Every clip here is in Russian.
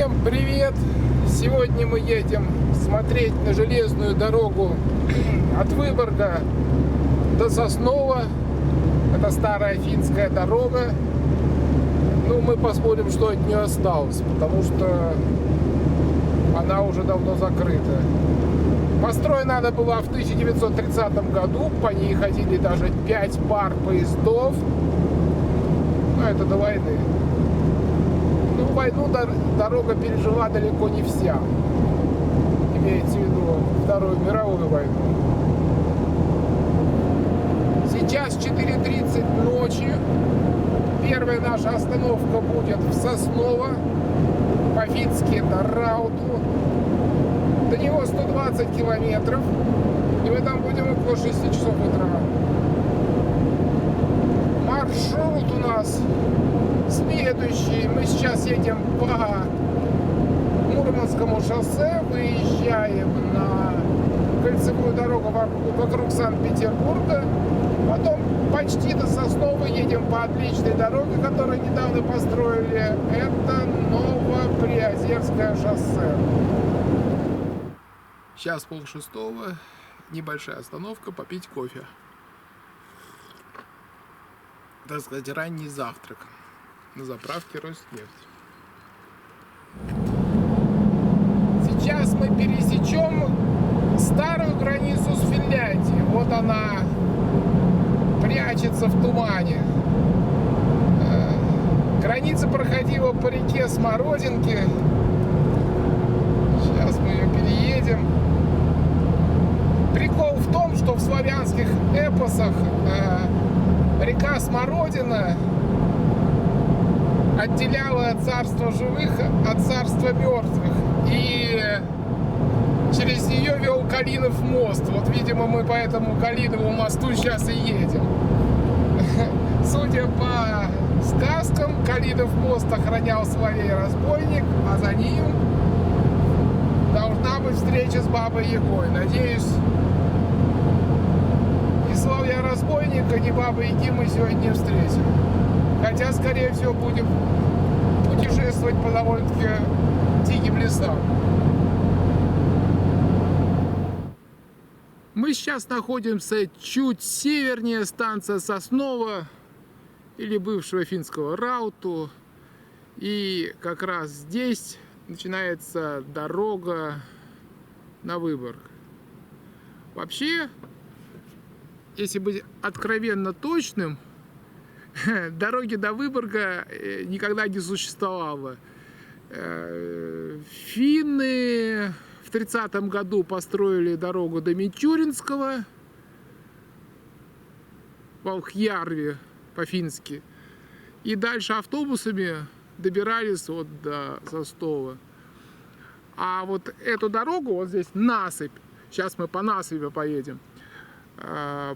Всем привет! Сегодня мы едем смотреть на железную дорогу от Выборга до Соснова. Это старая финская дорога. Ну, мы посмотрим, что от нее осталось, потому что она уже давно закрыта. Построена она была в 1930 году. По ней ходили даже 5 пар поездов. Но это до войны. Ну, войну дорога пережила далеко не вся. Имеется в виду Вторую мировую войну. Сейчас 4:30 ночи. Первая наша остановка будет в Сосново. По-фински это Рауту. До него 120 километров. И мы там будем около 6 часов утра. Маршрут у нас следующий. Мы сейчас едем по Мурманскому шоссе, выезжаем на кольцевую дорогу вокруг Санкт-Петербурга, потом почти до Соснова едем по отличной дороге, которую недавно построили. Это Новоприозерское шоссе. Сейчас 5:30, небольшая остановка, попить кофе. Так сказать, ранний завтрак на заправке Роснефть. Сейчас мы пересечем старую границу с Финляндией. Вот она прячется в тумане. Граница проходила по реке Смородинки. Сейчас мы ее переедем. Прикол в том, что в славянских эпосах река Смородина отделяла царство живых от царства мертвых. И через нее вел Калинов мост. Вот, видимо, мы по этому Калинову мосту сейчас и едем. Судя по сказкам, Калинов мост охранял соловей-разбойник, а за ним должна быть встреча с Бабой Ягой. Надеюсь, ни соловья-разбойника, ни Бабы Яги мы сегодня не встретим. Хотя, скорее всего, будем путешествовать по довольно-таки диким лесам. Мы сейчас находимся чуть севернее станции Сосново или бывшего финского Рауту. И как раз здесь начинается дорога на Выборг. Вообще, если быть откровенно точным, дороги до Выборга никогда не существовало. Финны в 30-м году построили дорогу до Мичуринского, Волхьярви по-фински, и дальше автобусами добирались вот до Состова. А вот эту дорогу, вот здесь насыпь, сейчас мы по насыпи поедем,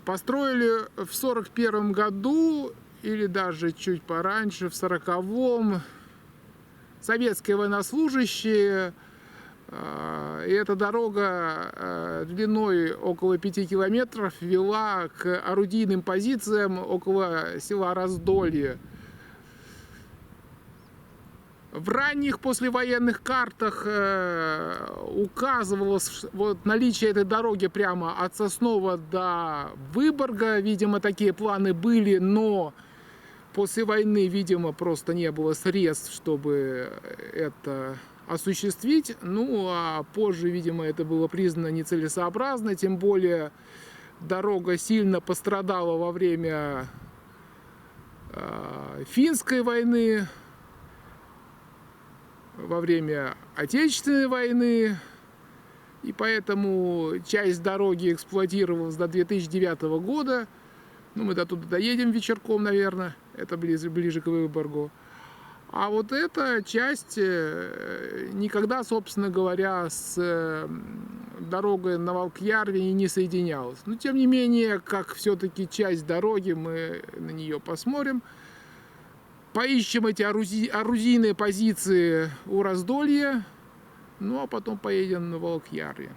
построили в 41-м году, или даже чуть пораньше, в 40-м, советские военнослужащие. И эта дорога длиной около 5 километров вела к орудийным позициям около села Раздолье. В ранних послевоенных картах указывалось вот наличие этой дороги прямо от Соснова до Выборга. Видимо, такие планы были, но после войны, видимо, просто не было средств, чтобы это осуществить. Ну, а позже, видимо, это было признано нецелесообразно. Тем более дорога сильно пострадала во время финской войны, во время Отечественной войны. И поэтому часть дороги эксплуатировалась до 2009 года. Ну, мы до туда доедем вечерком, наверное. Это ближе к Выборгу. А вот эта часть никогда, собственно говоря, с дорогой на Волхьярви не соединялась. Но, тем не менее, как все-таки часть дороги, мы на нее посмотрим. Поищем эти орудийные позиции у Раздолья. Ну, а потом поедем на Волхьярви.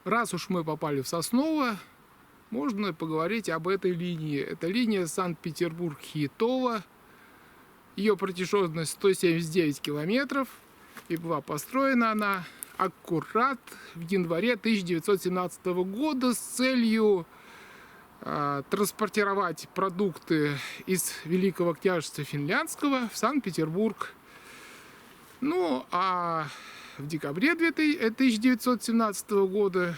Раз уж мы попали в Сосново, можно поговорить об этой линии. Это линия Санкт-Петербург-Хиетово. Ее протяженность 179 километров. И была построена она аккурат в январе 1917 года с целью транспортировать продукты из Великого княжества Финляндского в Санкт-Петербург. Ну, а в декабре 1917 года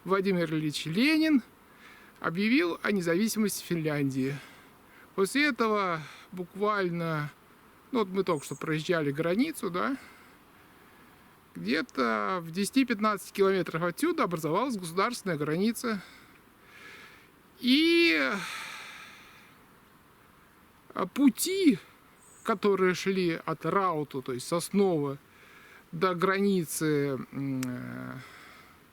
Владимир Ильич Ленин объявил о независимости Финляндии. После этого буквально, ну вот мы только что проезжали границу, да, где-то в 10-15 километрах отсюда образовалась государственная граница. И пути, которые шли от Рауту, то есть Соснова, до границы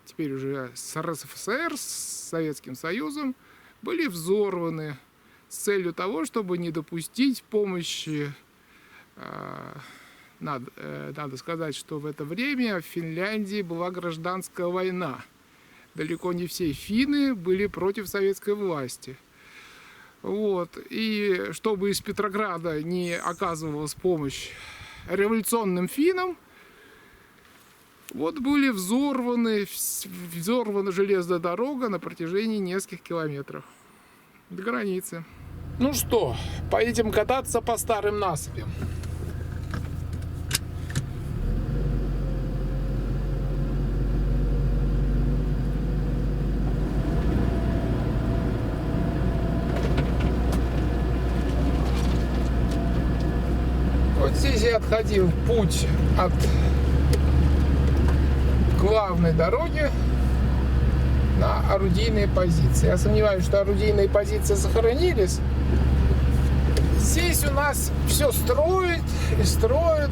теперь уже с РСФСР, с Советским Союзом, были взорваны с целью того, чтобы не допустить помощи. Надо сказать, что в это время в Финляндии была гражданская война. Далеко не все финны были против советской власти. Вот. И чтобы из Петрограда не оказывалась помощь революционным финнам, вот были взорвана железная дорога на протяжении нескольких километров до границы. Ну что, поедем кататься по старым насыпям. Вот здесь я отходил путь от главной дороги на орудийные позиции. Я сомневаюсь, что орудийные позиции сохранились. Здесь у нас все строят и строят.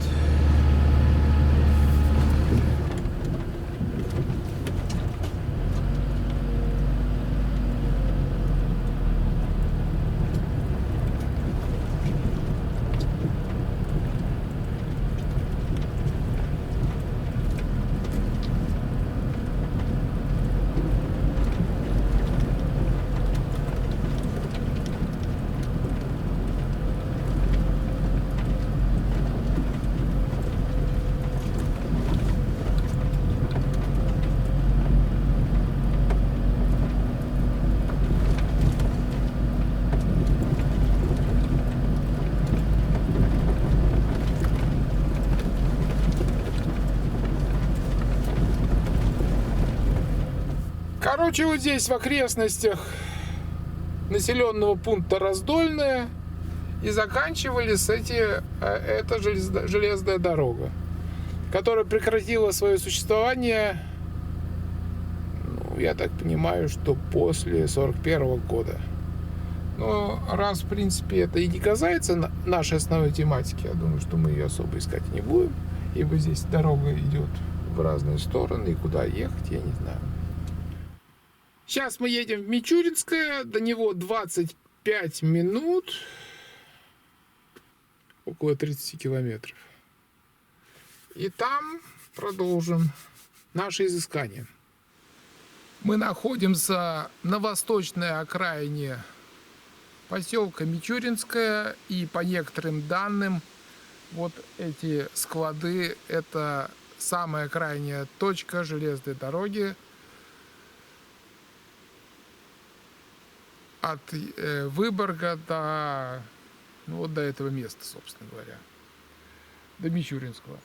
Короче, вот здесь в окрестностях населенного пункта Раздольное и заканчивались эта железная дорога, которая прекратила свое существование, ну, я так понимаю, что после 1941 года. Но раз, в принципе, это и не касается нашей основной тематики, я думаю, что мы ее особо искать не будем, ибо здесь дорога идет в разные стороны, и куда ехать, я не знаю. Сейчас мы едем в Мичуринское, до него 25 минут, около 30 километров. И там продолжим наши изыскания. Мы находимся на восточной окраине поселка Мичуринское, и по некоторым данным, вот эти склады — это самая крайняя точка железной дороги от Выборга до, ну, вот до этого места, собственно говоря, до Мичуринского.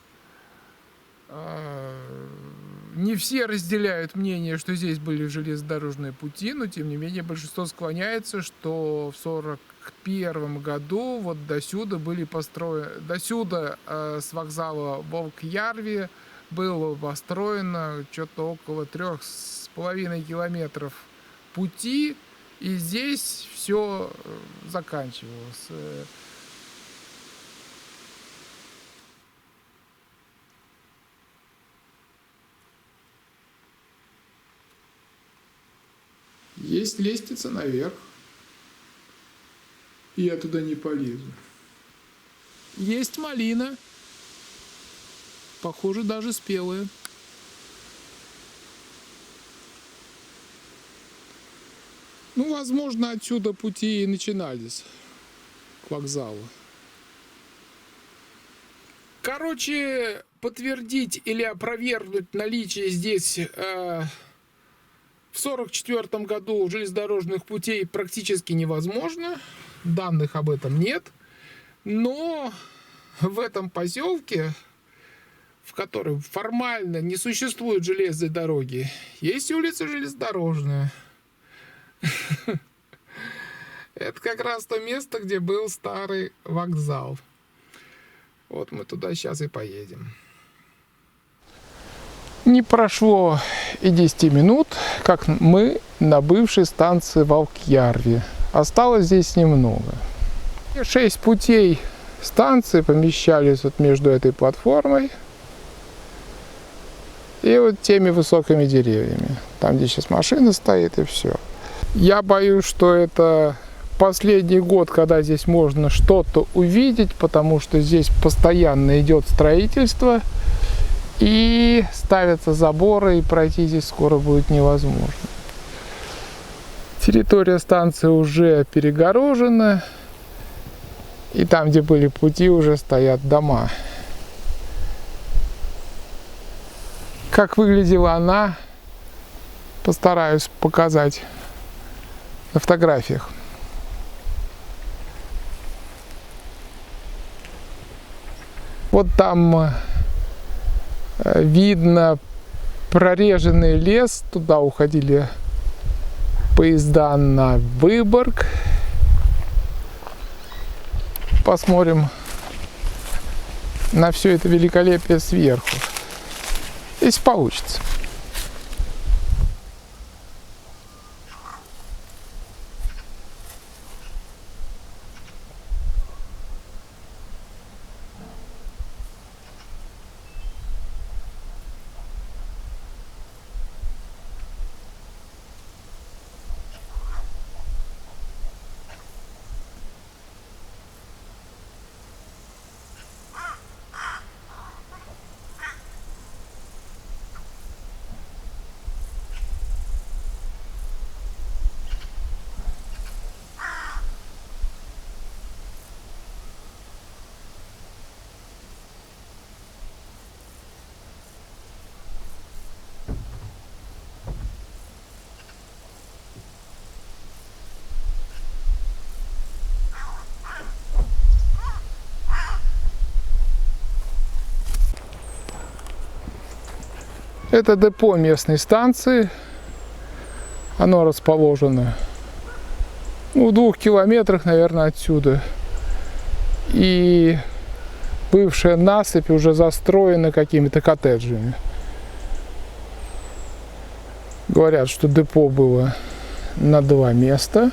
Не все разделяют мнение, что здесь были железнодорожные пути, но тем не менее большинство склоняется, что в 1941 году вот досюда были построены, с вокзала Волк-Ярви было построено что-то около 3,5 километров пути, и здесь все заканчивалось. Есть лестница наверх. И я туда не полезу. Есть малина. Похоже, даже спелая. Ну, возможно, отсюда пути и начинались к вокзалу. Короче, подтвердить или опровергнуть наличие здесь в 1944 году железнодорожных путей практически невозможно. Данных об этом нет. Но в этом поселке, в котором формально не существует железной дороги, есть улица железнодорожная. Это как раз то место, где был старый вокзал. Вот мы туда сейчас и поедем. Не прошло и 10 минут, как мы на бывшей станции Волкьярви. Осталось здесь немного. 6 путей станции помещались вот между этой платформой и вот теми высокими деревьями. Там, где сейчас машина стоит, и все. Я боюсь, что это последний год, когда здесь можно что-то увидеть, потому что здесь постоянно идет строительство и ставятся заборы, и пройти здесь скоро будет невозможно. Территория станции уже перегорожена, и там, где были пути, уже стоят дома. Как выглядела она, постараюсь показать на фотографиях. Вот там видно прореженный лес, туда уходили поезда на Выборг. Посмотрим на все это великолепие сверху, если получится. Это депо местной станции. Оно расположено в 2 километрах, наверное, отсюда. И бывшая насыпь уже застроена какими-то коттеджами. Говорят, что депо было на 2 места.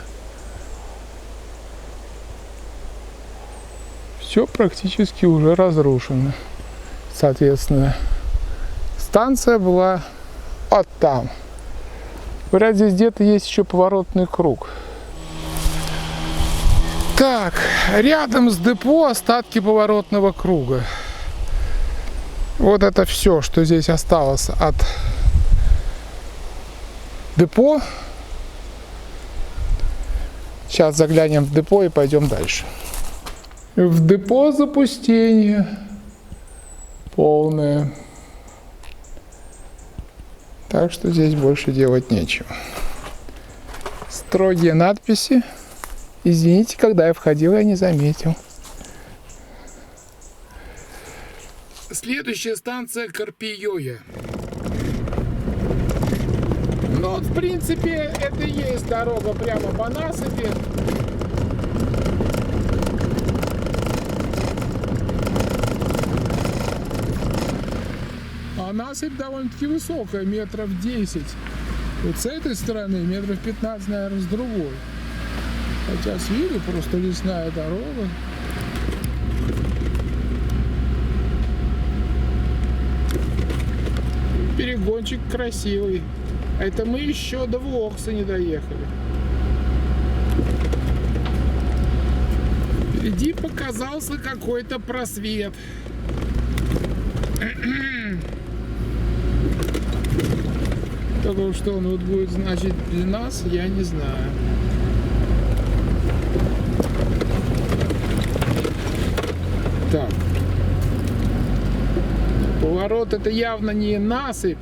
Все практически уже разрушено. Соответственно, станция была вот там. Говорят, здесь где-то есть еще поворотный круг. Так, рядом с депо остатки поворотного круга. Вот это все, что здесь осталось от депо. Сейчас заглянем в депо и пойдем дальше. В депо запустение полное. Так что здесь больше делать нечего. Строгие надписи. Извините, когда я входил, я не заметил. Следующая станция Карпиёя. Ну вот, в принципе, это и есть дорога прямо по насыпи. А насыпь довольно-таки высокая, метров 10. Вот с этой стороны метров 15, наверное, с другой. Хотя с виду просто лесная дорога. Перегончик красивый. Это мы еще до Вокса не доехали. Впереди показался какой-то просвет. Только что он вот будет значить для нас, я не знаю. вот это явно не насыпь.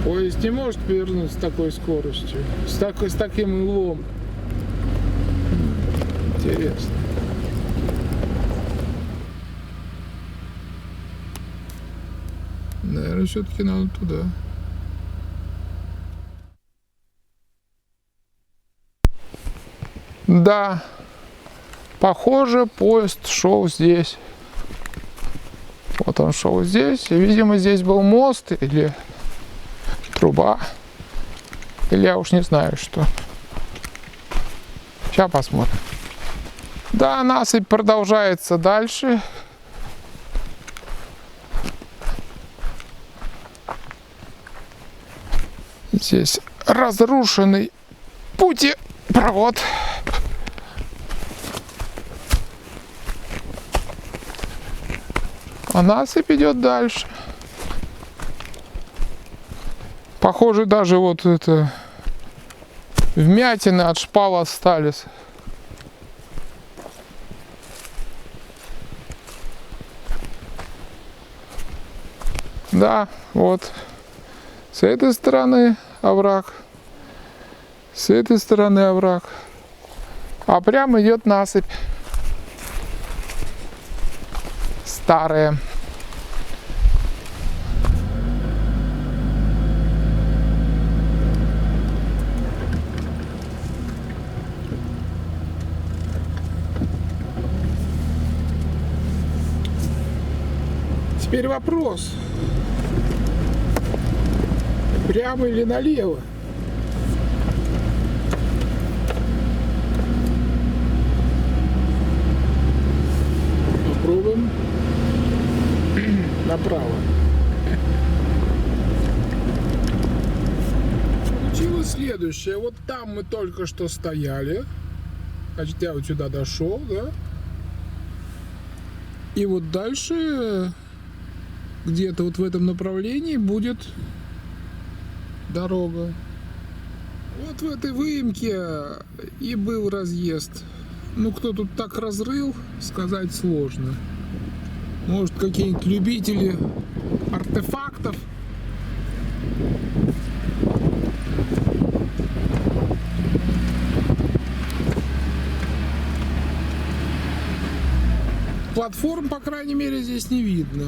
Поезд не может повернуть с такой скоростью, с таким углом. Интересно. Наверное, все-таки надо туда. Да, похоже, поезд шел здесь. Вот он шел здесь. И, видимо, здесь был мост или труба. Или я уж не знаю, что. Сейчас посмотрим. Да, насыпь продолжается дальше. Здесь разрушенный путепровод. А насыпь идет дальше. Похоже, даже вот это вмятины от шпал остались. Да, вот. С этой стороны овраг. С этой стороны овраг. А прямо идет насыпь. Старая. Теперь вопрос. Прямо или налево? Попробуем. Направо. Получилось следующее. Вот там мы только что стояли. Значит, я вот сюда дошел, да? И вот дальше где-то вот в этом направлении будет дорога. Вот в этой выемке и был разъезд. Ну, кто тут так разрыл, сказать сложно. Может, какие-нибудь любители артефактов. Платформ, по крайней мере, здесь не видно.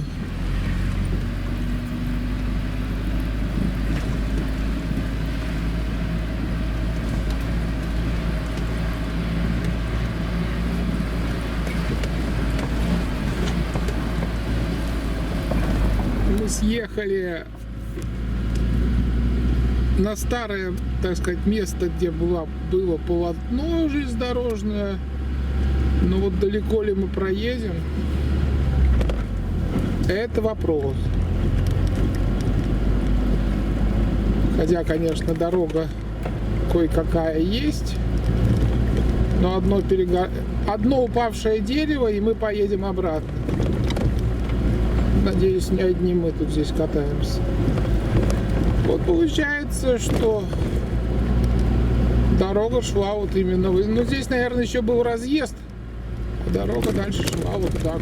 Мы съехали на старое, так сказать, место, где было полотно железнодорожное. Но вот далеко ли мы проедем, это вопрос. Хотя, конечно, дорога кое-какая есть, но одно упавшее дерево, и мы поедем обратно. Надеюсь, не одни мы тут здесь катаемся. Вот получается, что дорога шла вот именно... Ну, здесь, наверное, еще был разъезд. А дорога дальше шла вот так.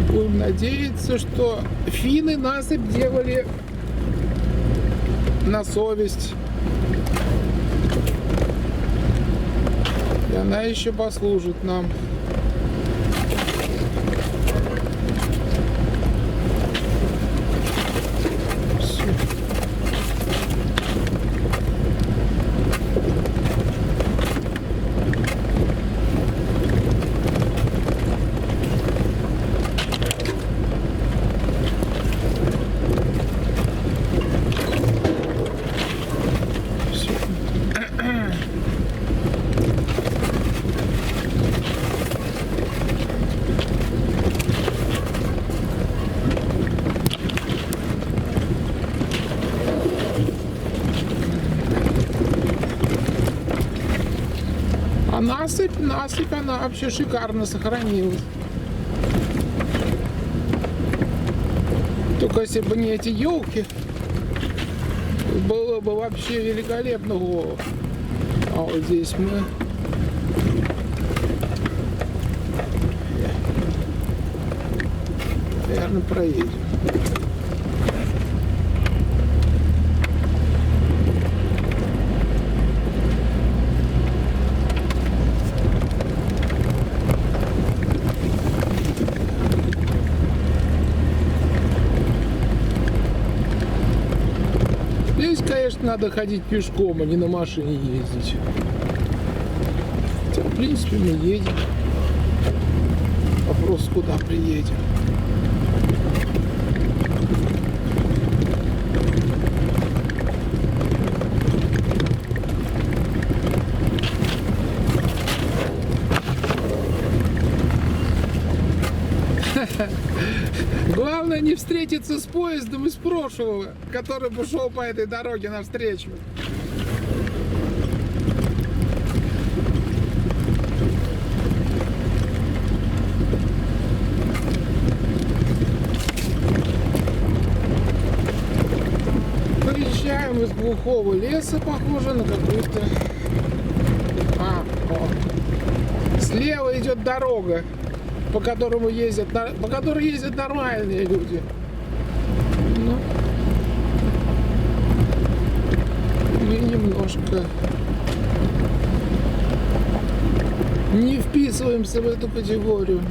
Будем надеяться, что финны насыпь делали на совесть. И она еще послужит нам. А насыпь, она вообще шикарно сохранилась. Только если бы не эти елки, было бы вообще великолепно. А вот здесь мы Наверное, проедем. Здесь, конечно, надо ходить пешком, а не на машине ездить. Хотя, в принципе, мы едем. Вопрос, куда приедем. Главное не встретиться с поездом из прошлого, который бы шел по этой дороге навстречу. Выезжаем из глухого леса, похоже на какую-то... Слева идет дорога, по которой ездят нормальные люди. Ну, мы немножко не вписываемся в эту категорию.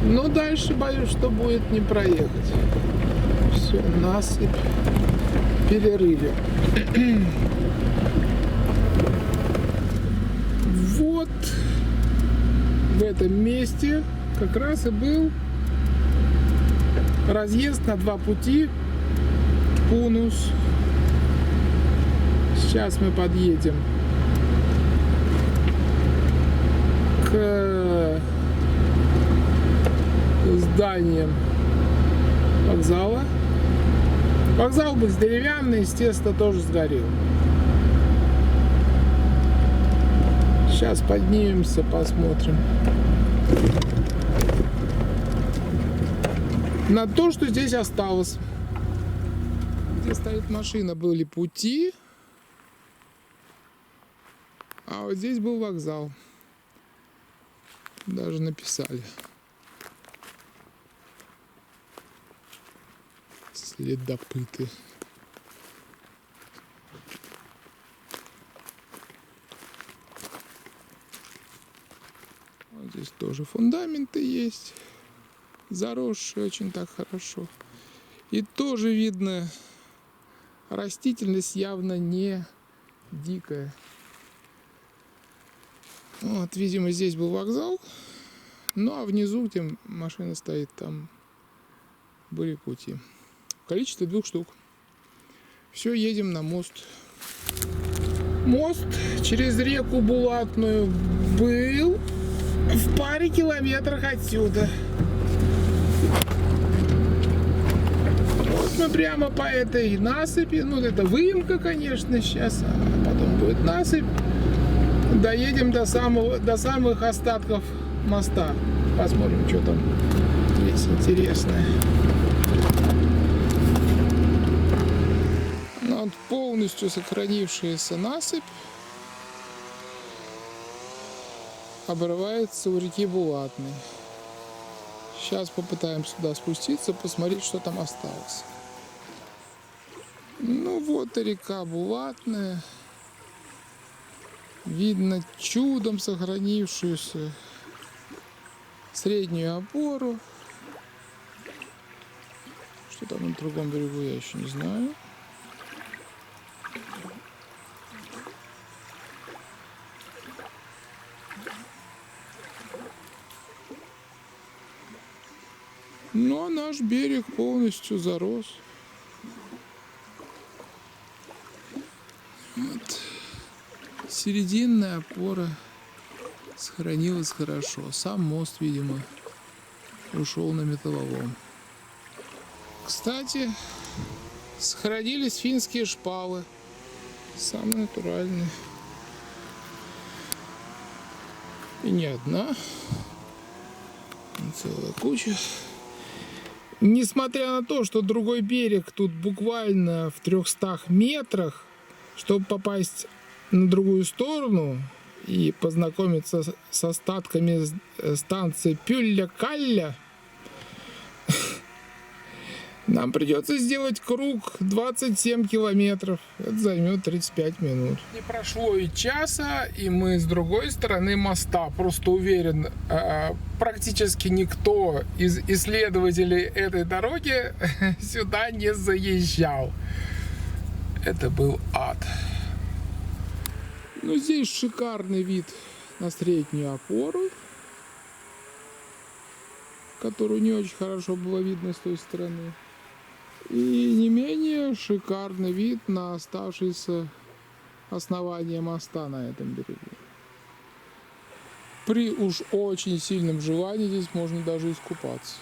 Но дальше боюсь, что будет не проехать. Все, насыпь, перерыве. Вот в этом месте как раз и был разъезд на два пути Пунус. Сейчас мы подъедем к зданиям вокзала. Вокзал был деревянный, естественно, тоже сгорел. Сейчас поднимемся, посмотрим на то, что здесь осталось. Где стоит машина, были пути, а вот здесь был вокзал. Даже написали. Следопыты. Вот здесь тоже фундаменты есть, заросшие очень так хорошо. И тоже видно, растительность явно не дикая. Вот, видимо, здесь был вокзал. Ну а внизу, где машина стоит, там были пути. Количество 2 штук. Все, едем на мост. Мост через реку Булатную был в паре километрах отсюда. Вот мы прямо по этой насыпи, ну это выемка, конечно, сейчас, а потом будет насыпь. Доедем до самых остатков моста. Посмотрим, что там есть интересное. Вот полностью сохранившаяся насыпь обрывается у реки Булатной. Сейчас попытаемся туда спуститься, посмотреть, что там осталось. Ну вот и река Булатная. Видно чудом сохранившуюся среднюю опору. Что там на другом берегу, я еще не знаю. Но наш берег полностью зарос. Вот. Серединная опора сохранилась хорошо. Сам мост, видимо, ушел на металлолом. Кстати, сохранились финские шпалы. Самые натуральные. И не одна. Целая куча. Несмотря на то, что другой берег тут буквально в 300 метрах, чтобы попасть на другую сторону и познакомиться с остатками станции Пюлля-Калля, Нам придется сделать круг 27 километров. Это займет 35 минут. Не прошло и часа, и мы с другой стороны моста. Просто уверен, практически никто из исследователей этой дороги сюда не заезжал. Это был ад. Но здесь шикарный вид на среднюю опору, которую не очень хорошо было видно с той стороны. И не менее шикарный вид на оставшееся основание моста на этом берегу. При уж очень сильном желании здесь можно даже искупаться.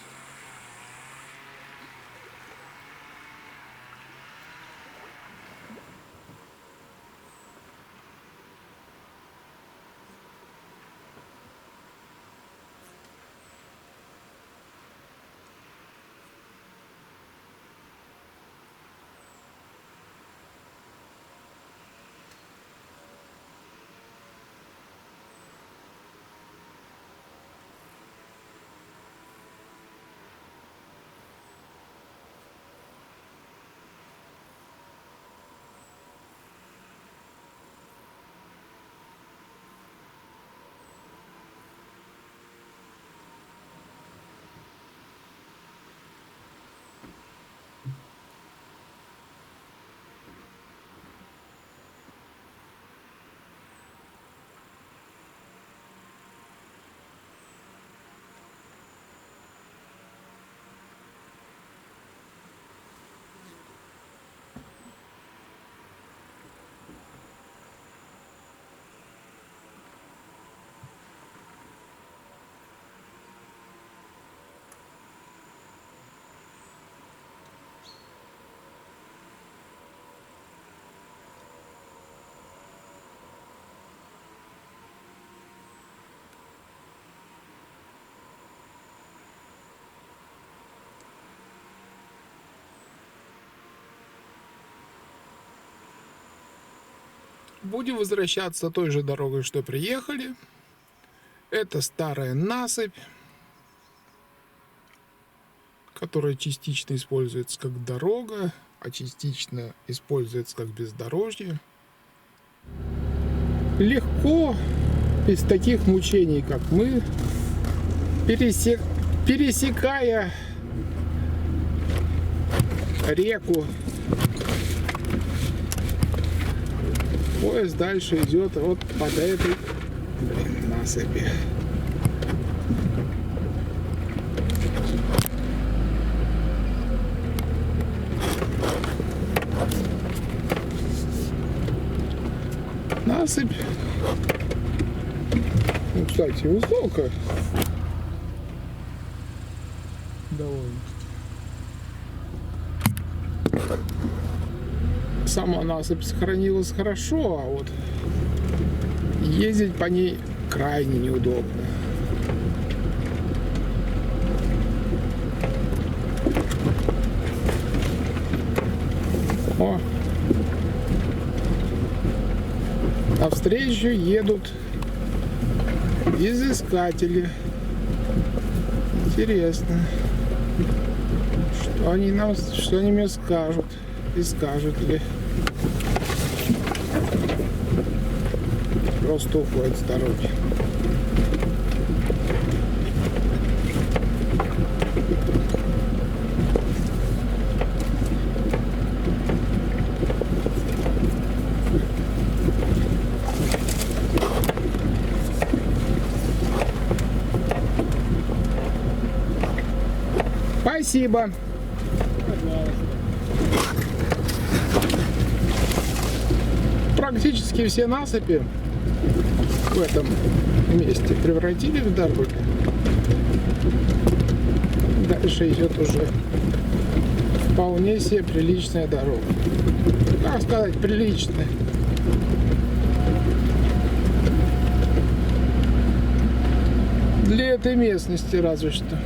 Будем возвращаться той же дорогой, что приехали. Это старая насыпь, которая частично используется как дорога, а частично используется как бездорожье. Легко, без таких мучений, как мы, пересекая реку, поезд дальше идет вот под этой насыпи. Насыпь, ну, кстати, высокая довольно. Сама насыпь сохранилась хорошо, а вот ездить по ней крайне неудобно. О! Навстречу едут изыскатели. Интересно, что они мне скажут и скажут ли. Просто уходит с дороги. Спасибо. Практически все насыпи в этом месте превратили в дороги. Дальше идет уже вполне себе приличная дорога. Как сказать, приличная. Для этой местности разве что.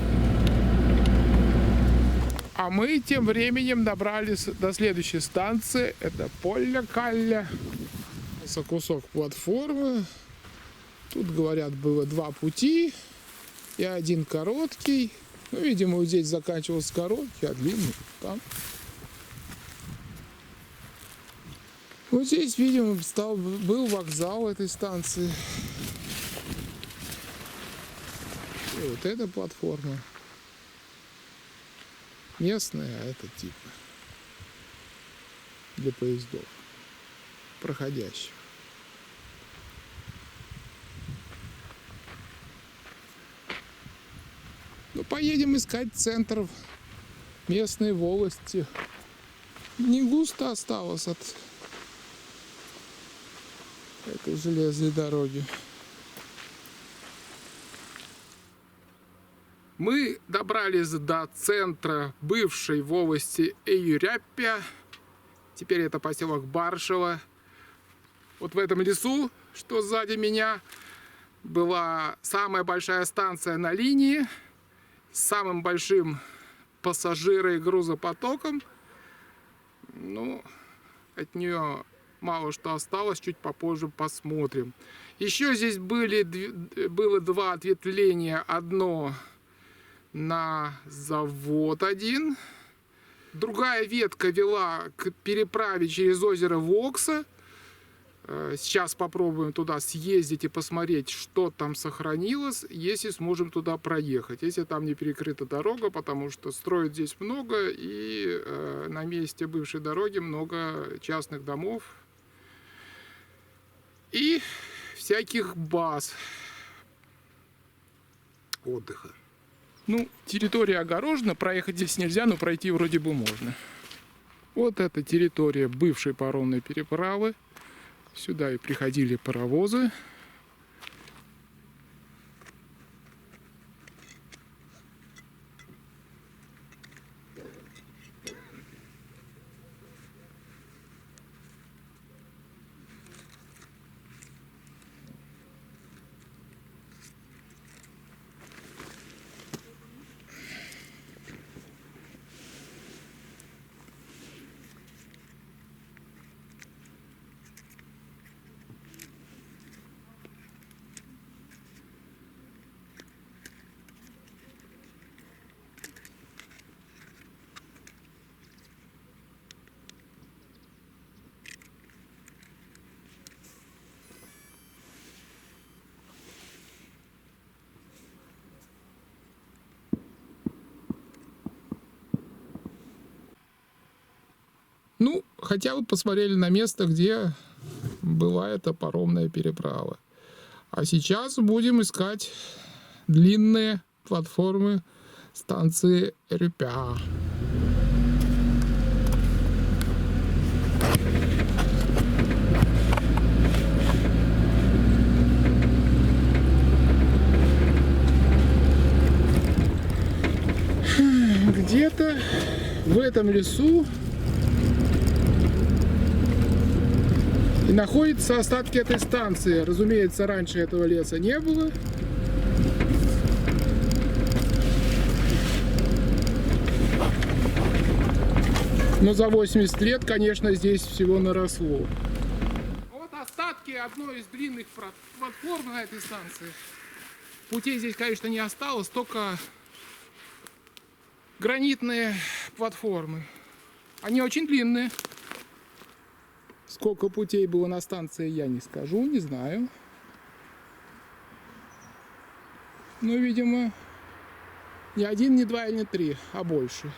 А мы тем временем добрались до следующей станции. Это Полля-Калля. За кусок платформы. Тут, говорят, было два пути. И один короткий, Ну, видимо, вот здесь заканчивался короткий, а длинный там. Вот здесь, видимо, был вокзал этой станции. И вот эта платформа местная, а это типа для поездов проходящих. Ну, поедем искать центр местной волости. Не густо осталось от этой железной дороги. Мы добрались до центра бывшей волости Эюряппя. Теперь это поселок Баршево. Вот в этом лесу, что сзади меня, была самая большая станция на линии с самым большим пассажиро- и грузопотоком. Ну, от нее мало что осталось, чуть попозже посмотрим. Еще здесь было два ответвления. Одно на завод один. Другая ветка вела к переправе через озеро Вокса. Сейчас попробуем туда съездить и посмотреть, что там сохранилось, если сможем туда проехать. Если там не перекрыта дорога, потому что строят здесь много, и на месте бывшей дороги много частных домов и всяких баз отдыха. Ну, территория огорожена, проехать здесь нельзя, но пройти вроде бы можно. Вот это территория бывшей паромной переправы. Сюда и приходили паровозы. Ну, хотя бы посмотрели на место, где была эта паромная переправа. А сейчас будем искать длинные платформы станции Рюпя. Где-то в этом лесу и находятся остатки этой станции. Разумеется, раньше этого леса не было. Но за 80 лет, конечно, здесь всего наросло. Вот остатки одной из длинных платформ на этой станции. Путей здесь, конечно, не осталось, только гранитные платформы. Они очень длинные. Сколько путей было на станции, я не скажу, не знаю. Ну, видимо, не один, не два и не три, а больше.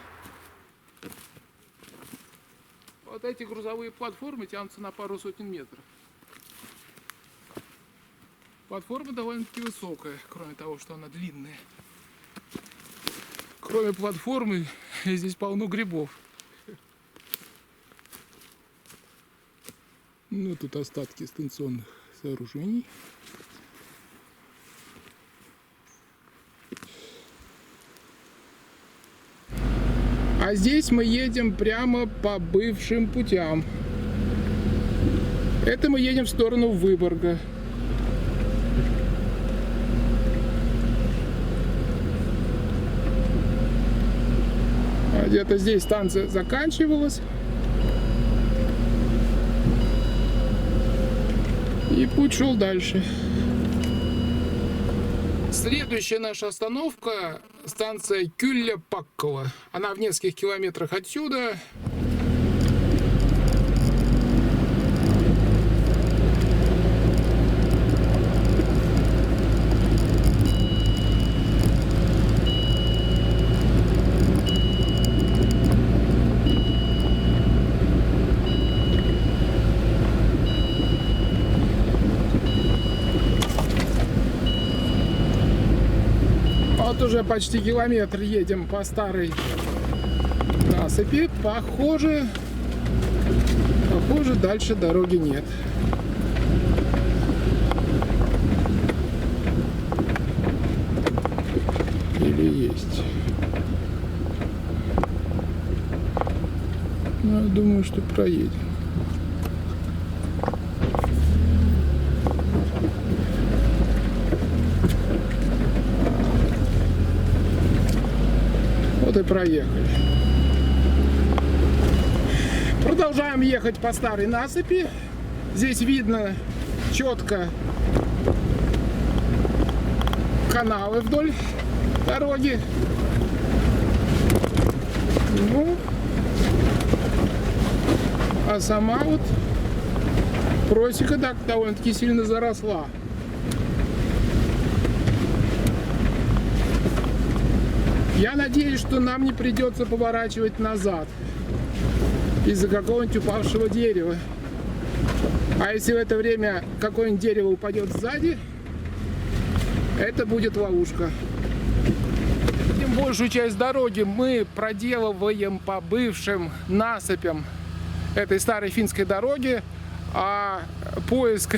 Вот эти грузовые платформы тянутся на пару сотен метров. Платформа довольно-таки высокая, кроме того, что она длинная. Кроме платформы, здесь полно грибов. Ну, тут остатки станционных сооружений. А здесь мы едем прямо по бывшим путям. Это мы едем в сторону Выборга. А где-то здесь станция заканчивалась. И путь шел дальше. Следующая наша остановка станция Кюлья-Паккова. Она в нескольких километрах отсюда. Вот уже почти километр едем по старой насыпи. Похоже, дальше дороги нет. Или есть? Ну, я думаю, что проедем. Вот и проехали. Продолжаем ехать по старой насыпи. Здесь видно четко канавы вдоль дороги. Ну, а сама вот просека так довольно-таки сильно заросла. Я надеюсь, что нам не придется поворачивать назад из-за какого-нибудь упавшего дерева. А если в это время какое-нибудь дерево упадет сзади, это будет ловушка. Большую часть дороги мы проделываем по бывшим насыпям этой старой финской дороги, а поиск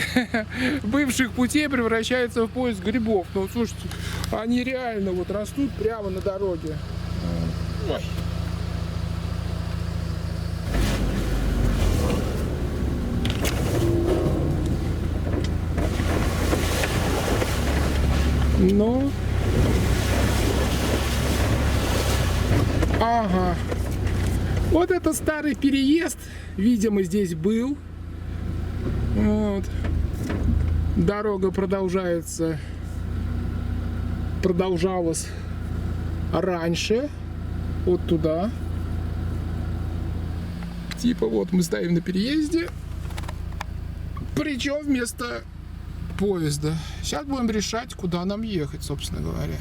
бывших путей превращается в поиск грибов. Ну, слушайте, они реально вот растут прямо на дороге. Ой. Но... Ага. Вот это старый переезд, видимо, здесь был. Вот. Дорога продолжалась раньше, вот туда. Типа вот мы стоим на переезде, причем вместо поезда. Сейчас будем решать, куда нам ехать, собственно говоря.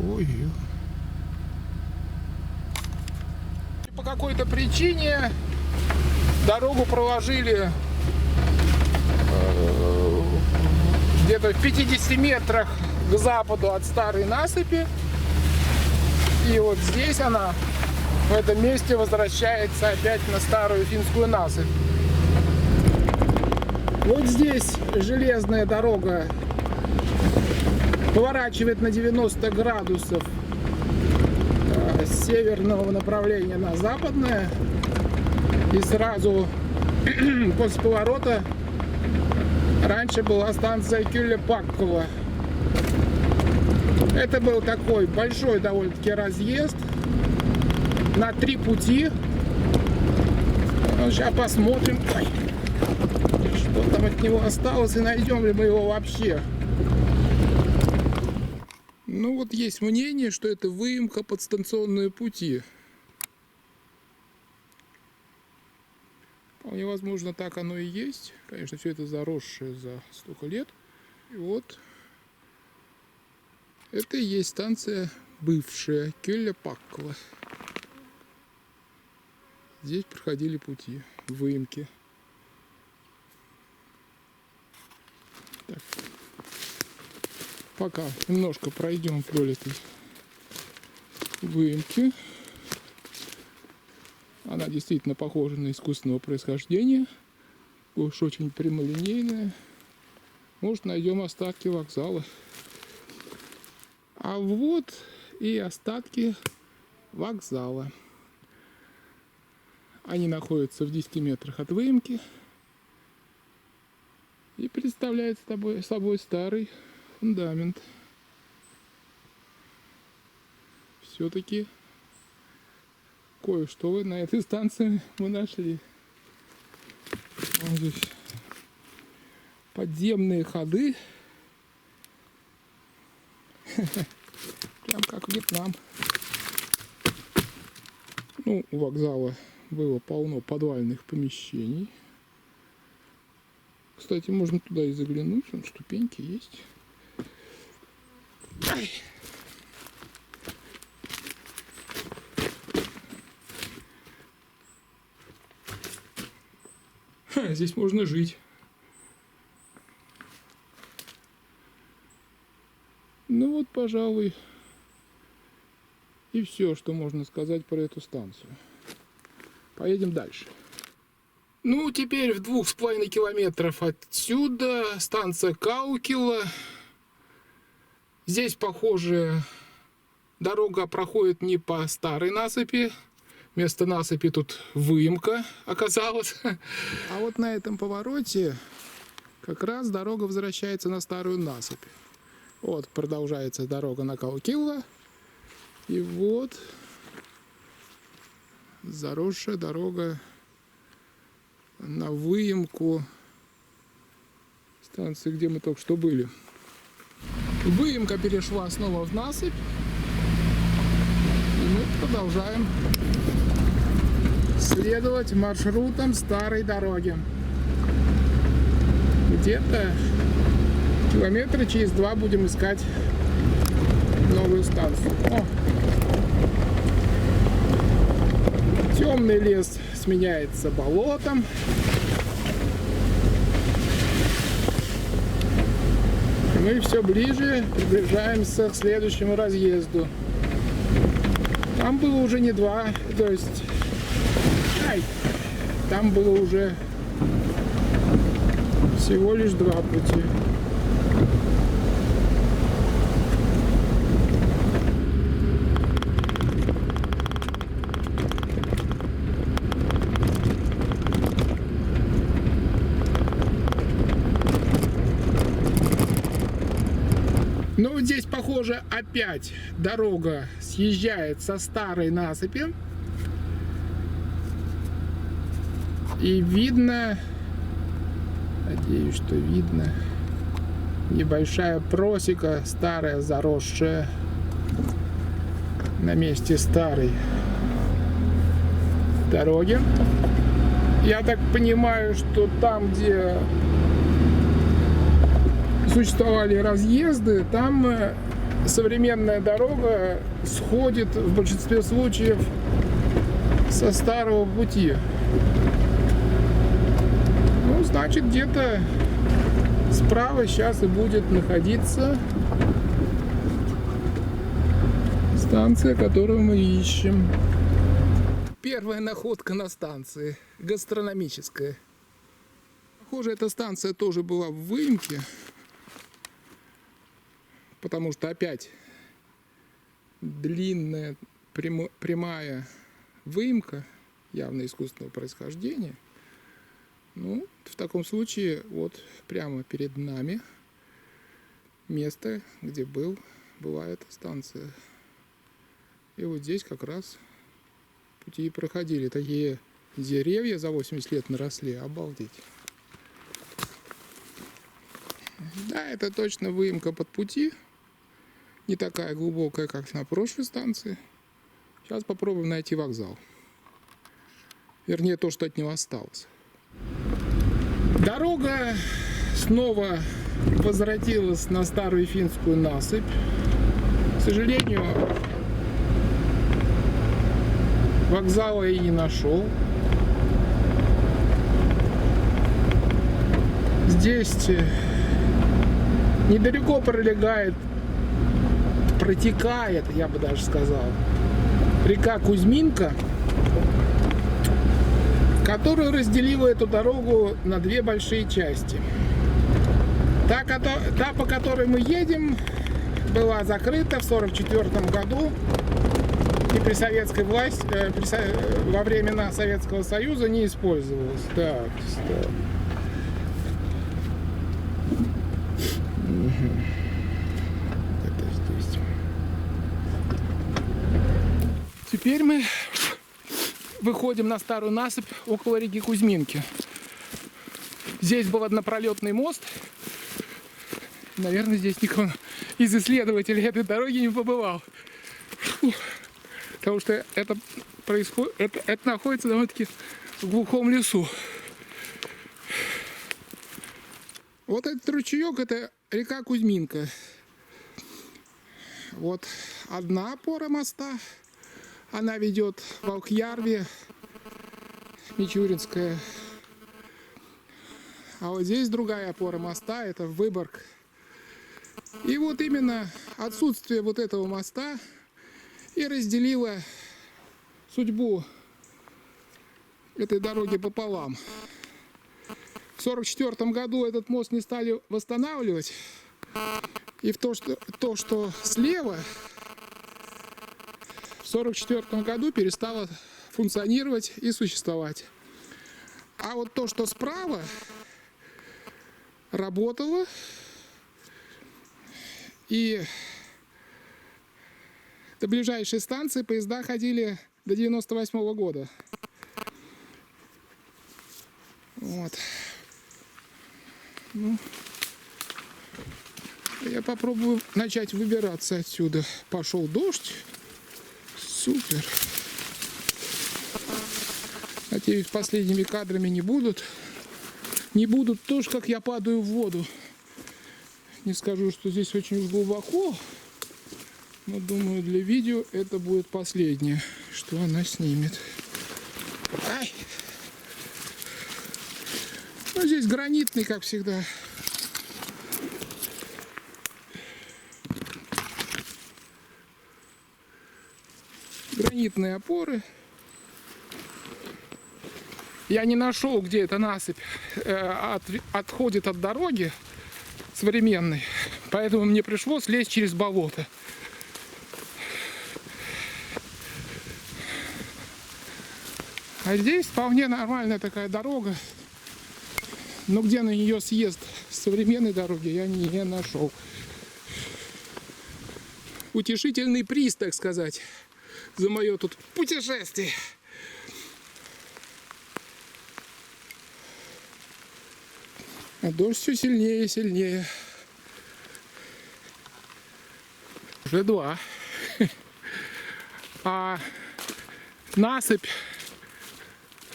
Ой. По какой-то причине дорогу проложили где-то в 50 метрах к западу от старой насыпи. И вот здесь она, в этом месте, возвращается опять на старую финскую насыпь. Вот здесь железная дорога поворачивает на 90 градусов с северного направления на западное. И сразу после поворота раньше была станция Кюлья-Паккова. Это был такой большой довольно-таки разъезд на 3 пути. Сейчас посмотрим, что там от него осталось и найдем ли мы его вообще. Ну вот есть мнение, что это выемка под станционные пути. Вполне возможно, так оно и есть. Конечно, все это заросшее за столько лет. И вот это и есть станция бывшая Кюлья-Паккова. Здесь проходили пути, выемки. Так. Пока немножко пройдем вдоль этой выемки. Она действительно похожа на искусственного происхождения. Уж очень прямолинейная. Может, найдем остатки вокзала. А вот и остатки вокзала. Они находятся в 10 метрах от выемки. И представляют собой старый фундамент. Все-таки кое-что на этой станции мы нашли. Вот здесь подземные ходы. Прям как Вьетнам. Ну, у вокзала было полно подвальных помещений. Кстати, можно туда и заглянуть. Вон ступеньки есть. Ай. Здесь можно жить. Ну вот, пожалуй, и все, что можно сказать про эту станцию. Поедем дальше. Ну, теперь в 2,5 километров отсюда станция Каукила. Здесь, похоже, дорога проходит не по старой насыпи. Вместо насыпи тут выемка оказалась. А вот на этом повороте как раз дорога возвращается на старую насыпь. Вот продолжается дорога на Каукила. И вот заросшая дорога на выемку станции, где мы только что были. Выемка перешла снова в насыпь. И мы продолжаем следовать маршрутам старой дороги. Где-то километра через 2 будем искать новую станцию. О! Темный лес сменяется болотом. Мы все ближе приближаемся к следующему разъезду. Там было уже не 2, то есть там было уже всего лишь 2 пути. Но вот здесь, похоже, опять дорога съезжает со старой насыпи. И видно, надеюсь, что видно, небольшая просека, старая, заросшая на месте старой дороги. Я так понимаю, что там, где существовали разъезды, там современная дорога сходит в большинстве случаев со старого пути. Ну, значит, где-то справа сейчас и будет находиться станция, которую мы ищем. Первая находка на станции, гастрономическая. Похоже, эта станция тоже была в выемке, потому что опять длинная прямая выемка, явно искусственного происхождения. Ну, в таком случае вот прямо перед нами место, где была эта станция. И вот здесь как раз пути проходили. Такие деревья за 80 лет наросли, обалдеть. Да, это точно выемка под пути. Не такая глубокая, как на прошлой станции. Сейчас попробуем найти вокзал. Вернее, то, что от него осталось. Дорога снова возвратилась на старую финскую насыпь. К сожалению, вокзала я и не нашел. Здесь недалеко протекает, я бы даже сказал, река Кузьминка, которая разделила эту дорогу на 2 большие части. Та, по которой мы едем, была закрыта в 1944 году и при советской власти, во времена Советского Союза не использовалась. Так, стоп. Это здесь. Теперь мы выходим на старую насыпь около реки Кузьминки. Здесь был однопролетный мост. Наверное, здесь никто из исследователей этой дороги не побывал. лесу, потому что это происходит, это находится довольно-таки в глухом лесу. Вот этот ручеек — это река Кузьминка. Вот одна опора моста, она ведет в Волкьярве, Мичуринская. А вот здесь другая опора моста, это Выборг. И вот именно отсутствие вот этого моста и разделило судьбу этой дороги пополам. В 1944 году этот мост не стали восстанавливать. И то, что слева, в 1944 году перестало функционировать и существовать. А вот то, что справа, работало. И до ближайшей станции поезда ходили до 1998 года. Вот. Ну, я попробую начать выбираться отсюда. Пошел дождь. Супер. Надеюсь, последними кадрами не будут. Не будут тоже, как я падаю в воду. Не скажу, что здесь очень глубоко, но думаю, для видео это будет последнее, что она снимет. Ай! Ну, здесь гранитный, как всегда. Гранитные опоры. Я не нашел, где эта насыпь отходит от дороги современной, поэтому мне пришлось лезть через болото. А здесь вполне нормальная такая дорога, но где на нее съезд с современной дороги, я не нашел. Утешительный приз, так сказать, за мое тут путешествие. А дождь все сильнее и сильнее. Уже 2. А насыпь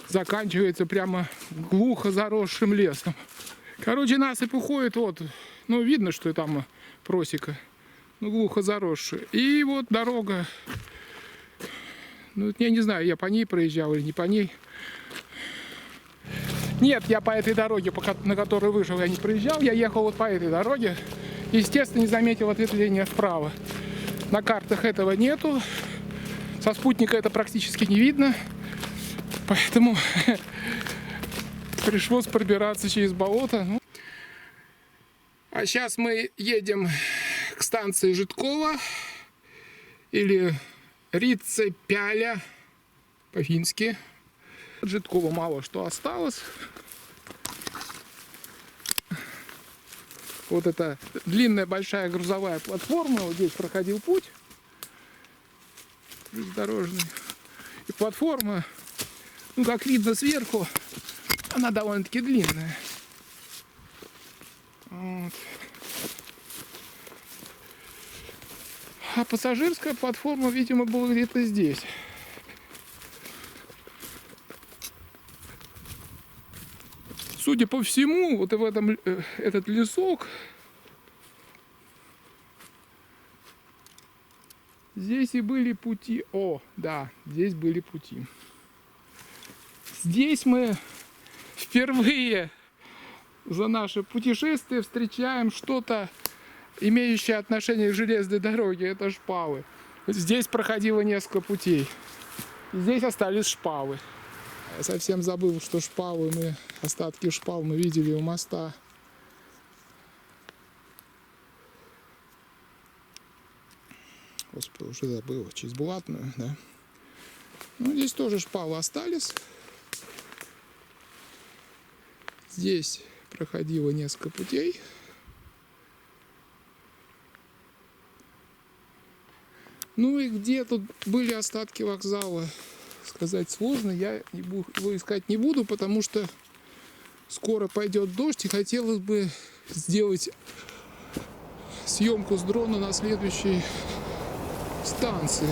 заканчивается прямо глухо заросшим лесом. Короче, насыпь уходит вот. Ну, видно, что там просека. Ну, глухо заросшая. И вот дорога. Ну, я не знаю, я по ней проезжал или не по ней. Нет, я по этой дороге, на которую вышел, я не проезжал. Я ехал вот по этой дороге. Естественно, не заметил ответвления вправо. На картах этого нету. Со спутника это практически не видно. Поэтому пришлось пробираться через болото. А сейчас мы едем к станции Житкова. Или Рицепяля по-фински. От Житкова мало что осталось. Вот это длинная большая грузовая платформа. Вот здесь проходил путь железнодорожный. И платформа, ну как видно сверху, она довольно-таки длинная. Вот. А пассажирская платформа, видимо, была где-то здесь. Судя по всему, вот в этом этот лесок, здесь и были пути. О, да, здесь были пути. Здесь мы впервые за наше путешествие встречаем что-то, имеющее отношение к железной дороге. Это шпалы. Здесь проходило несколько путей. Здесь остались шпалы. Я совсем забыл, что остатки шпал мы видели у моста. Господи, уже забыл. Через Булатную, да? Ну, здесь тоже шпалы остались. Здесь проходило несколько путей. Ну и где тут были остатки вокзала, сказать сложно. Я его искать не буду, потому что скоро пойдет дождь, и хотелось бы сделать съемку с дрона на следующий станции.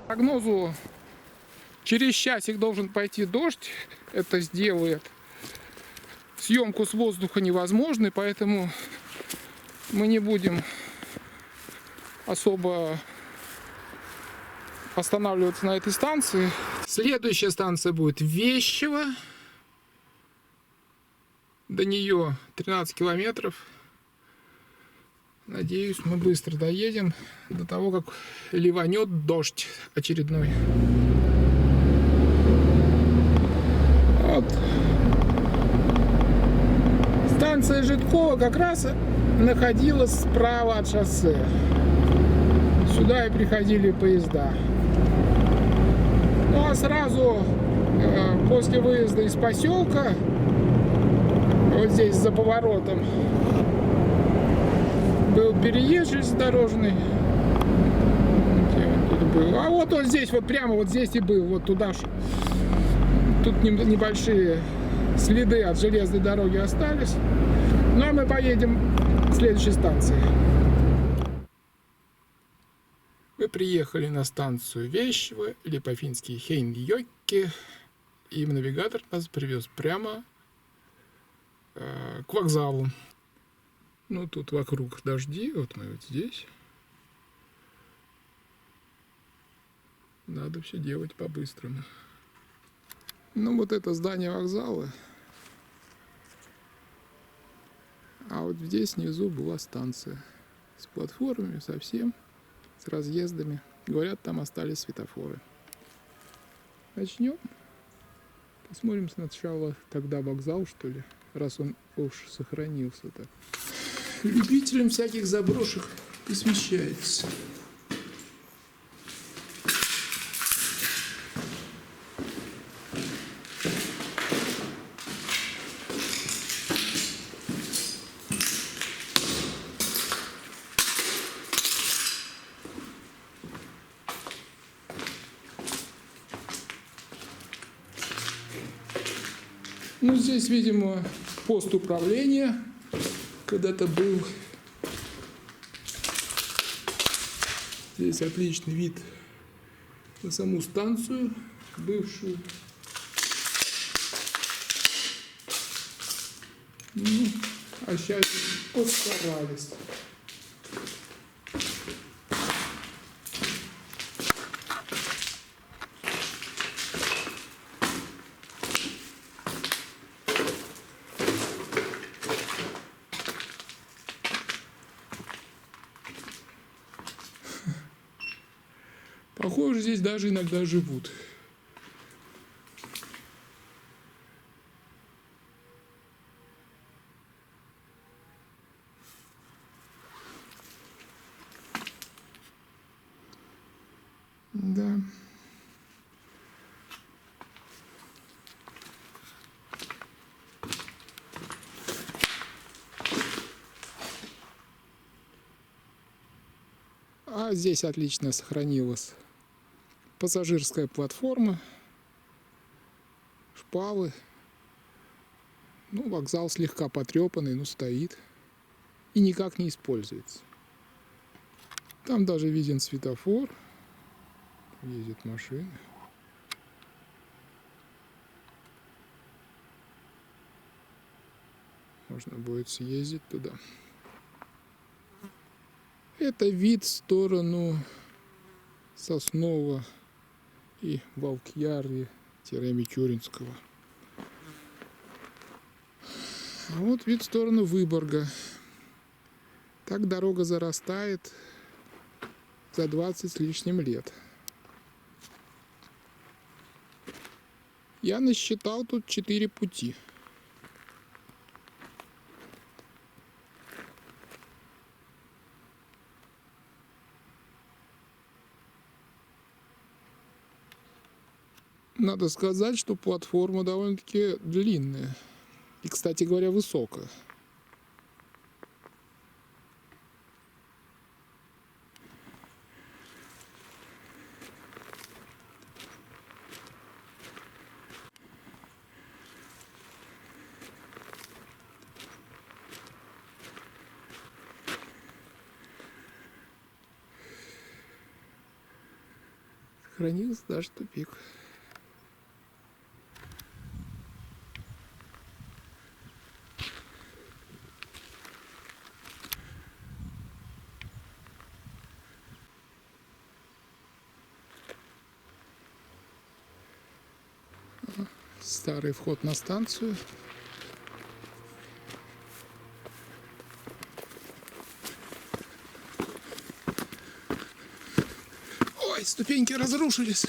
По прогнозу через часик должен пойти дождь. Это сделает съемку с воздуха невозможной, поэтому мы не будем особо останавливаться на этой станции. Следующая станция будет Вещево. До нее 13 километров. Надеюсь, мы быстро доедем до того, как ливанет дождь очередной. Вот. Станция Житкова как раз находилась справа от шоссе. Сюда и приходили поезда. Ну а сразу после выезда из поселка, вот здесь за поворотом, был переезд железнодорожный. Где он тут был? А вот он здесь, вот прямо вот здесь и был. Вот туда. Тут небольшие следы от железной дороги остались. Ну а мы поедем к следующей станции. Мы приехали на станцию Вещево, или по-фински Хейньёкки. И навигатор нас привез прямо к вокзалу. Ну, тут вокруг дожди, вот мы вот здесь. Надо все делать по-быстрому. Ну, вот это здание вокзала. А вот здесь внизу была станция. С платформами совсем, с разъездами. Говорят, там остались светофоры. Начнем. Посмотрим сначала тогда вокзал, что ли, раз он уж сохранился так. Любителям всяких заброшек посвящается. Ну, здесь, видимо, пост управления когда-то был. Здесь отличный вид на саму станцию бывшую. Ну, а сейчас постарались. Похоже, здесь даже иногда живут. Да. А здесь отлично сохранилась пассажирская платформа, шпалы. Ну, вокзал слегка потрепанный, но стоит и никак не используется. Там даже виден светофор, ездят машины. Можно будет съездить туда. Это вид в сторону Соснова и Волкьярви-Мичуринского. А вот вид в сторону Выборга. Так дорога зарастает за 20 с лишним лет. Я насчитал тут 4 пути. Надо сказать, что платформа довольно-таки длинная. И, кстати говоря, высокая. Сохранился даже тупик. Старый вход на станцию. Ой, ступеньки разрушились.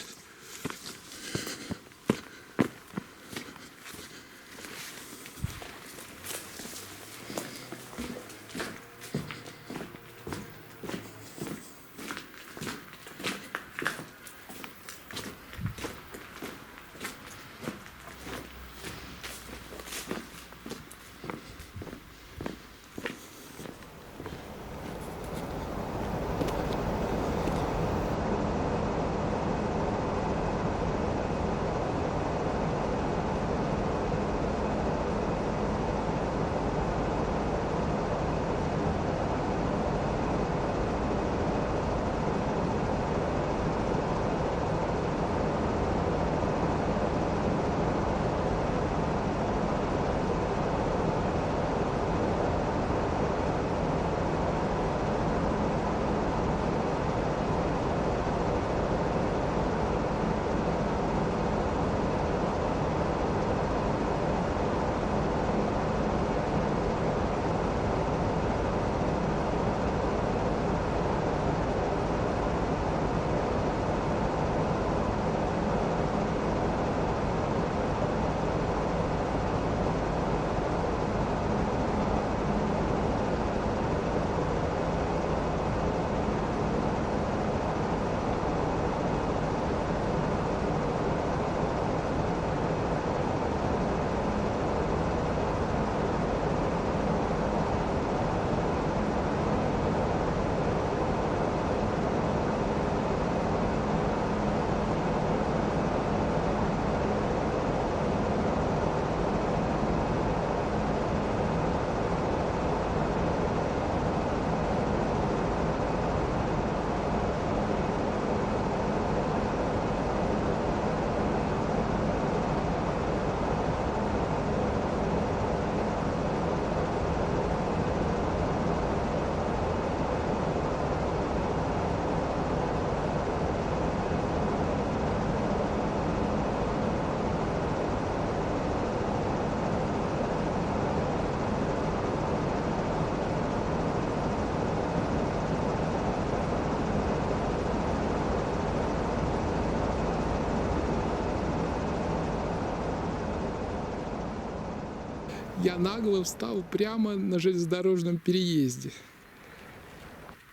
Я нагло встал прямо на железнодорожном переезде.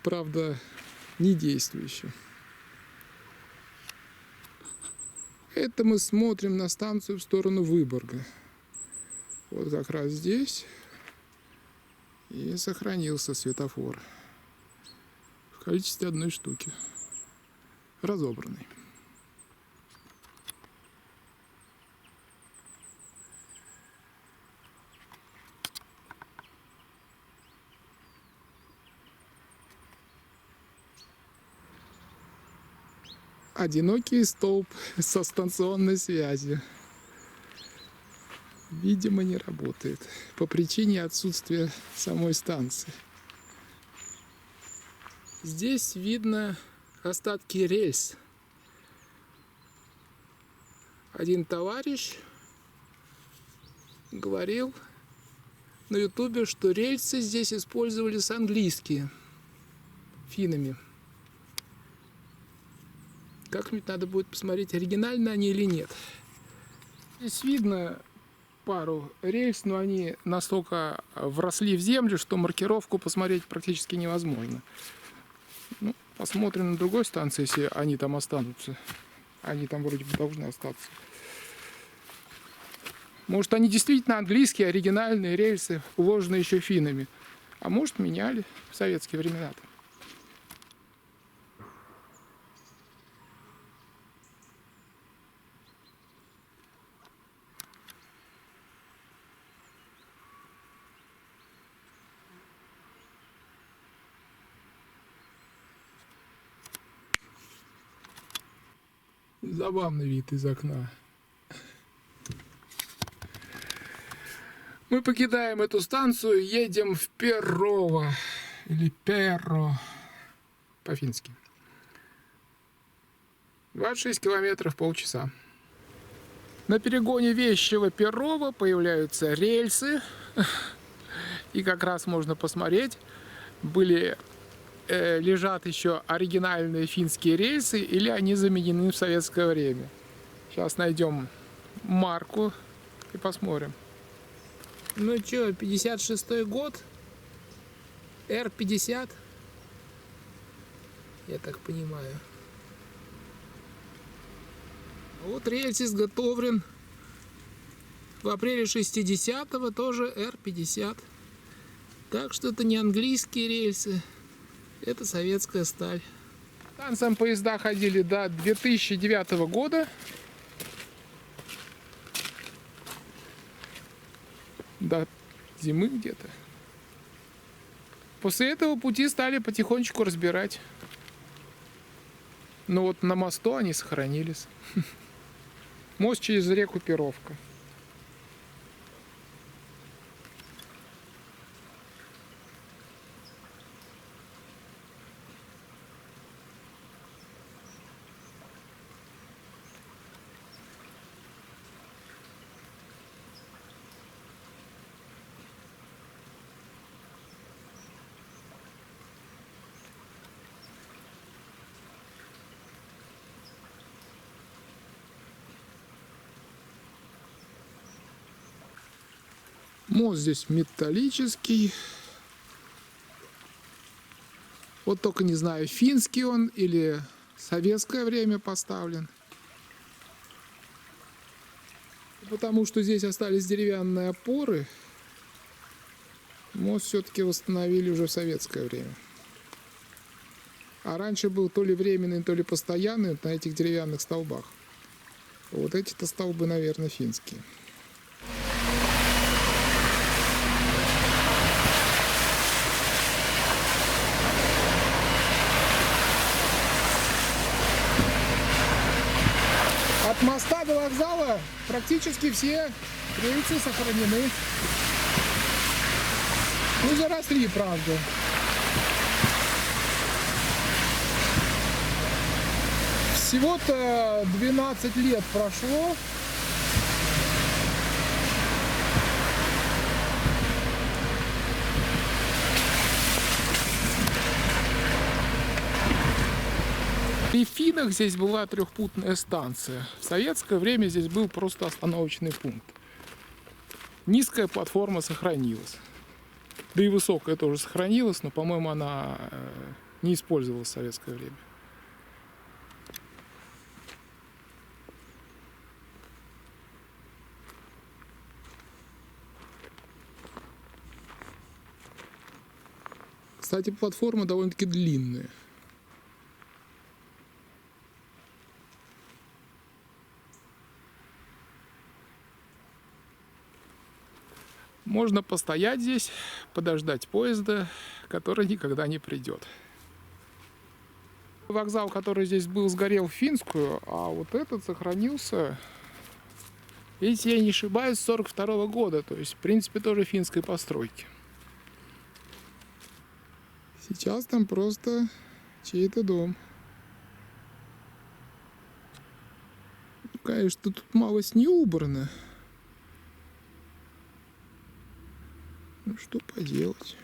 Правда, не действующем. Это мы смотрим на станцию в сторону Выборга. Вот как раз здесь и сохранился светофор в количестве одной штуки, разобранный. Одинокий столб со станционной связью. Видимо, не работает по причине отсутствия самой станции. Здесь видно остатки рельс. Один товарищ говорил на ютубе, что рельсы здесь использовались английские, финнами. Как-нибудь надо будет посмотреть, оригинально они или нет. Здесь видно пару рельс, но они настолько вросли в землю, что маркировку посмотреть практически невозможно. Ну, посмотрим на другой станции, если они там останутся. Они там вроде бы должны остаться. Может, они действительно английские, оригинальные рельсы, уложенные еще финнами. А может, меняли в советские времена-то. Забавный вид из окна. Мы покидаем эту станцию, едем в Перово. Или Перро по-фински. 26 километров, полчаса. На перегоне Вещево-Перово появляются рельсы. И как раз можно посмотреть, лежат еще оригинальные финские рельсы или они заменены в советское время. Сейчас найдем марку и посмотрим. Ну что, 56-й год, Р-50, я так понимаю. Вот рельс изготовлен в апреле 60-го, тоже Р-50. Так что это не английские рельсы. Это советская сталь. Станциям поезда ходили до 2009 года. До зимы где-то. После этого пути стали потихонечку разбирать. Но вот на мосту они сохранились. Мост через реку Перовка. Мост здесь металлический. Вот только не знаю, финский он или советское время поставлен. Потому что здесь остались деревянные опоры. Мост все-таки восстановили уже в советское время. А раньше был то ли временный, то ли постоянный на этих деревянных столбах. Вот эти-то столбы, наверное, финские. От моста до вокзала практически все рельсы сохранены. Ну, заросли, правда. Всего-то 12 лет прошло. При финнах здесь была трехпутная станция. В советское время здесь был просто остановочный пункт. Низкая платформа сохранилась. Да и высокая тоже сохранилась, но, по-моему, она не использовалась в советское время. Кстати, платформа довольно-таки длинная. Можно постоять здесь, подождать поезда, который никогда не придет. Вокзал, который здесь был, сгорел в Финскую, а вот этот сохранился, если я не ошибаюсь, с 1942 года. То есть, в принципе, тоже финской постройки. Сейчас там просто чей-то дом. Конечно, тут малость не убрано. Ну что поделать.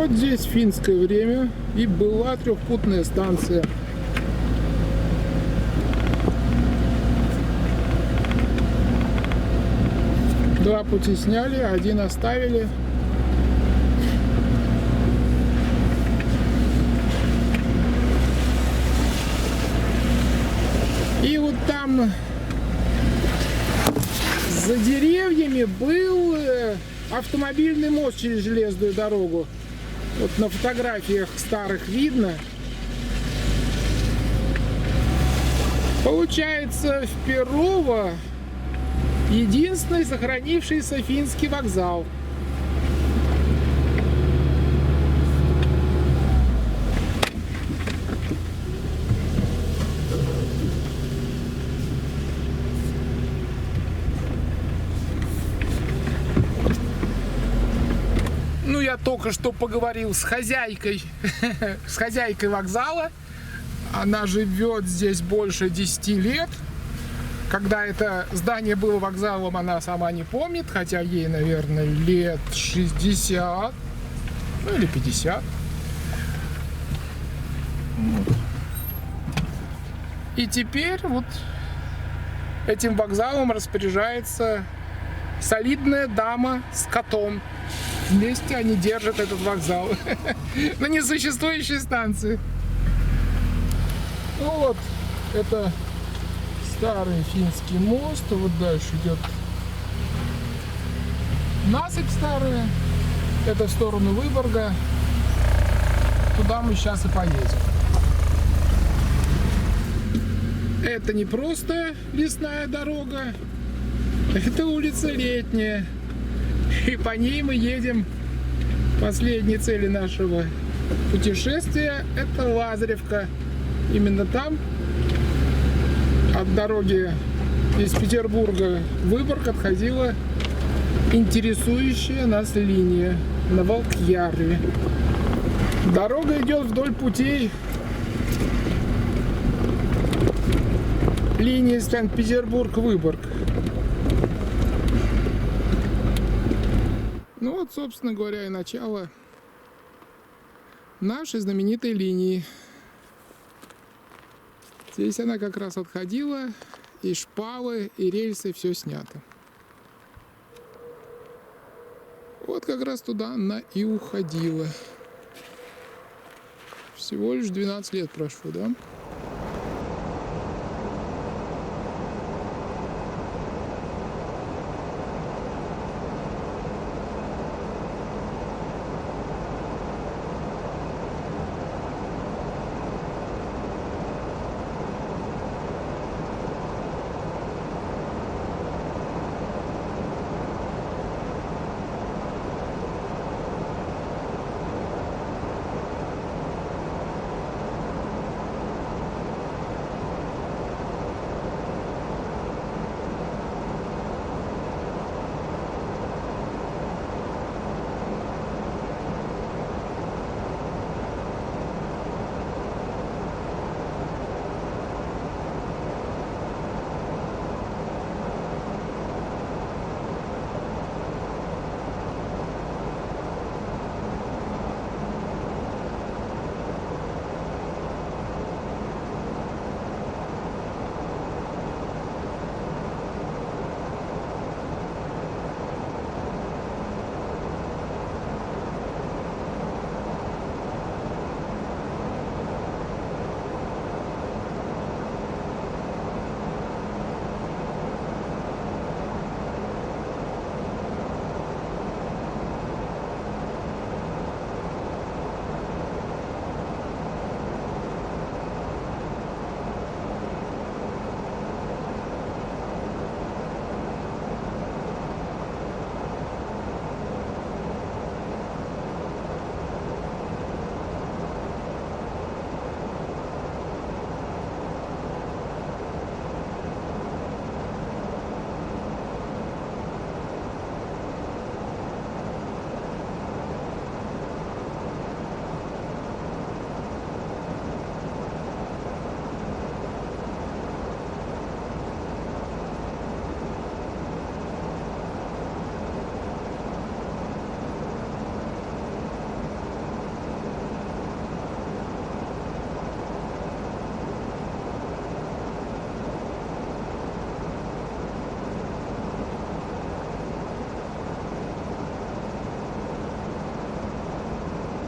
Вот здесь финское время и была трехпутная станция. Два пути сняли, один оставили. И вот там за деревьями был автомобильный мост через железную дорогу. Вот на фотографиях старых видно. Получается, в Перово единственный сохранившийся финский вокзал. Ну, я только что поговорил с хозяйкой, с хозяйкой вокзала. Она живет здесь больше 10 лет. Когда это здание было вокзалом, она сама не помнит, хотя ей, наверное, лет 60, ну или 50. Вот. И теперь вот этим вокзалом распоряжается солидная дама с котом. Вместе они держат этот вокзал на несуществующей станции. Ну вот, это старый финский мост. Вот дальше идет насыпь старая. Это в сторону Выборга. Туда мы сейчас и поедем. Это не просто лесная дорога, это улица Летняя. И по ней мы едем к последней цели нашего путешествия. Это Лазаревка. Именно там от дороги из Петербурга в Выборг отходила интересующая нас линия на Волк-Ярле. Дорога идет вдоль путей линии Санкт-Петербург-Выборг. Ну вот, собственно говоря, и начало нашей знаменитой линии. Здесь она как раз отходила, и шпалы, и рельсы, все снято. Вот как раз туда она и уходила. Всего лишь 12 лет прошло, да?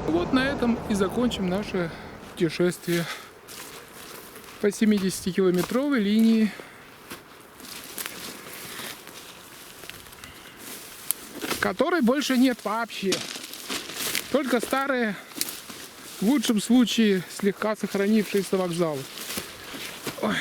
Вот на этом и закончим наше путешествие по 70-километровой линии. которой больше нет вообще. Только старые, в лучшем случае, слегка сохранившиеся вокзалы. Ой.